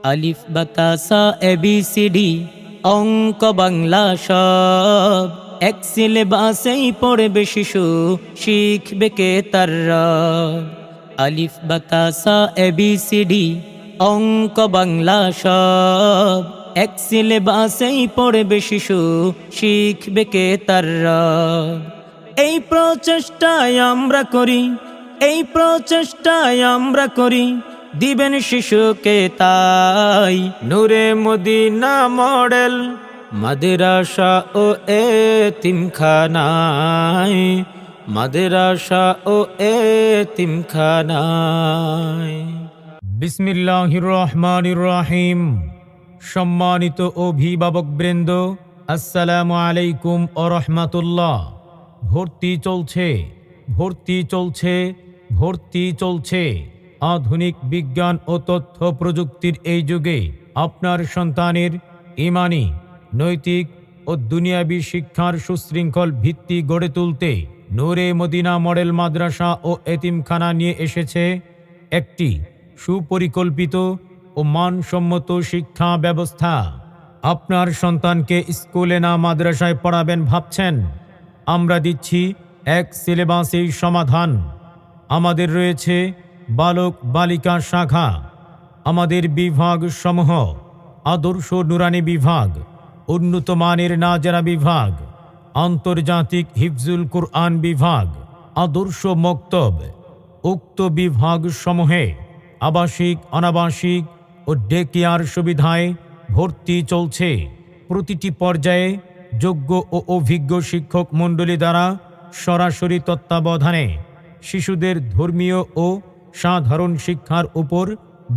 আলিফ বাতাসা এবিসিডি অঙ্ক বাংলা সব এক সিলেবাসেই পড়বে শিশু শিখবে কে তার রব। আলিফ বাতাসা এবিসিডি অঙ্ক বাংলা সব এক সিলেবাসেই পড়বে শিশু শিখবে কে তার রব। এই প্রচেষ্টায় আমরা করি, এই প্রচেষ্টায় আমরা করি, দিবেন শিশুকে তাই নূরে মদিনা মডেল মাদ্রাসা ও এতিমখানায়, মাদ্রাসা ও এতিমখানায়। বিসমিল্লাহির রহমানির রহিম। সম্মানিত অভিভাবকবৃন্দ, আসসালামু আলাইকুম ও রহমাতুল্লাহ। ভর্তি চলছে, ভর্তি চলছে, ভর্তি চলছে। আধুনিক বিজ্ঞান ও তথ্য প্রযুক্তির এই যুগে আপনার সন্তানের ঈমানি, নৈতিক ও দুনিয়াবী শিক্ষার সুশৃঙ্খল ভিত্তি গড়ে তুলতে নূরে মদিনা মডেল মাদ্রাসা ও এতিমখানা নিয়ে এসেছে একটি সুপরিকল্পিত ও মানসম্মত শিক্ষা ব্যবস্থা। আপনার সন্তানকে স্কুলে না মাদ্রাসায় পড়াবেন ভাবছেন? আমরা দিচ্ছি এক সিলেবাসেই সমাধান। আমাদের রয়েছে বালক বালিকা শাখা। আমাদের বিভাগ সমূহ: আদর্শ নুরানি বিভাগ, উন্নত মানের নাজেরা বিভাগ, আন্তর্জাতিক হিফজুল কুরআন বিভাগ, আদর্শ মক্তব। উক্ত বিভাগ সমূহে আবাসিক, অনাবাসিক ও ডে কেয়ার সুবিধায় ভর্তি চলছে। প্রতিটি পর্যায়ে যোগ্য ও অভিজ্ঞ শিক্ষক মণ্ডলী দ্বারা সরাসরি তত্ত্বাবধানে শিশুদের ধর্মীয় ও সাধারণ শিক্ষার উপর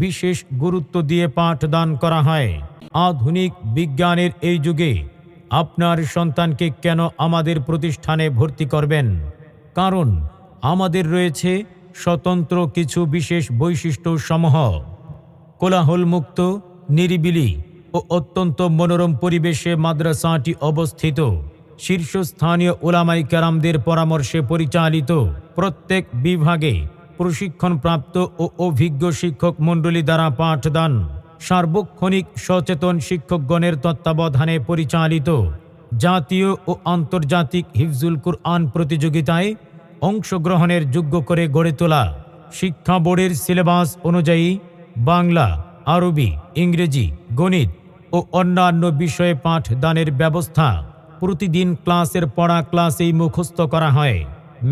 বিশেষ গুরুত্ব দিয়ে পাঠদান করা হয়। আধুনিক বিজ্ঞানের এই যুগে আপনার সন্তানকে কেন আমাদের প্রতিষ্ঠানে ভর্তি করবেন? কারণ আমাদের রয়েছে স্বতন্ত্র কিছু বিশেষ বৈশিষ্ট্য সমূহ: কোলাহলমুক্ত, নিরিবিলি ও অত্যন্ত মনোরম পরিবেশে মাদ্রাসাটি অবস্থিত। শীর্ষস্থানীয় উলামায়ে কেরামদের পরামর্শে পরিচালিত। প্রত্যেক বিভাগে প্রশিক্ষণপ্রাপ্ত ও অভিজ্ঞ শিক্ষক মণ্ডলী দ্বারা পাঠদান সার্বক্ষণিক সচেতন শিক্ষকগণের তত্ত্বাবধানে পরিচালিত। জাতীয় ও আন্তর্জাতিক হিফজুল কুরআন প্রতিযোগিতায় অংশগ্রহণের যোগ্য করে গড়ে তোলা। শিক্ষা বোর্ডের সিলেবাস অনুযায়ী বাংলা, আরবি, ইংরেজি, গণিত ও অন্যান্য বিষয়ে পাঠদানের ব্যবস্থা। প্রতিদিন ক্লাসের পড়া ক্লাসেই মুখস্থ করা হয়।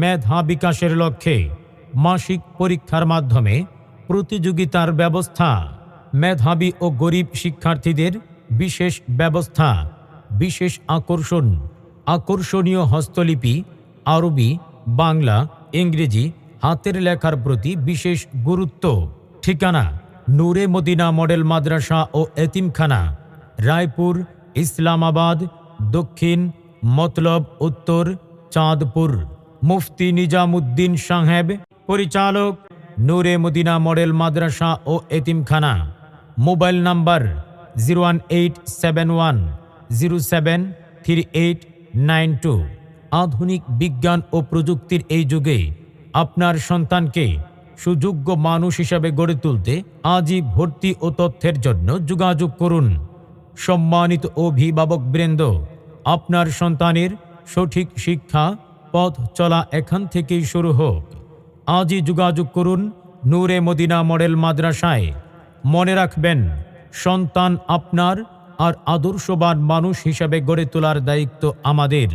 মেধা বিকাশের লক্ষ্যে মাসিক পরীক্ষার মাধ্যমে প্রতিযোগিতার ব্যবস্থা। মেধাবী ও গরিব শিক্ষার্থীদের বিশেষ ব্যবস্থা। বিশেষ আকর্ষণ: আকর্ষণীয় হস্তলিপি, আরবি, বাংলা, ইংরেজি, হাতের লেখার প্রতি বিশেষ গুরুত্ব। ঠিকানা: নূরে মদিনা মডেল মাদ্রাসা ও এতিমখানা, রায়পুর, ইসলামাবাদ, দক্ষিণ মতলব, উত্তর চাঁদপুর। মুফতি নিজামুদ্দিন সাহেব, পরিচালক, নূরে মদিনা মডেল মাদ্রাসা ও এতিমখানা। Mobile number 01871073892। আধুনিক বিজ্ঞান ও প্রযুক্তির এই যুগে আপনার সন্তানকে সুযোগ্য মানুষ হিসাবে গড়ে তুলতে আজই ভর্তি ও তথ্যের জন্য যোগাযোগ করুন। সম্মানিত অভিভাবকবৃন্দ, আপনার সন্তানের সঠিক শিক্ষা পথ চলা এখান থেকেই শুরু হোক। আজই যোগাযোগ করুন নূরে মদিনা মডেল মাদ্রাসায়। মনে রাখবেন, সন্তান আপনার, আর আদর্শবান মানুষ হিসাবে গড়ে তোলার দায়িত্ব আমাদের।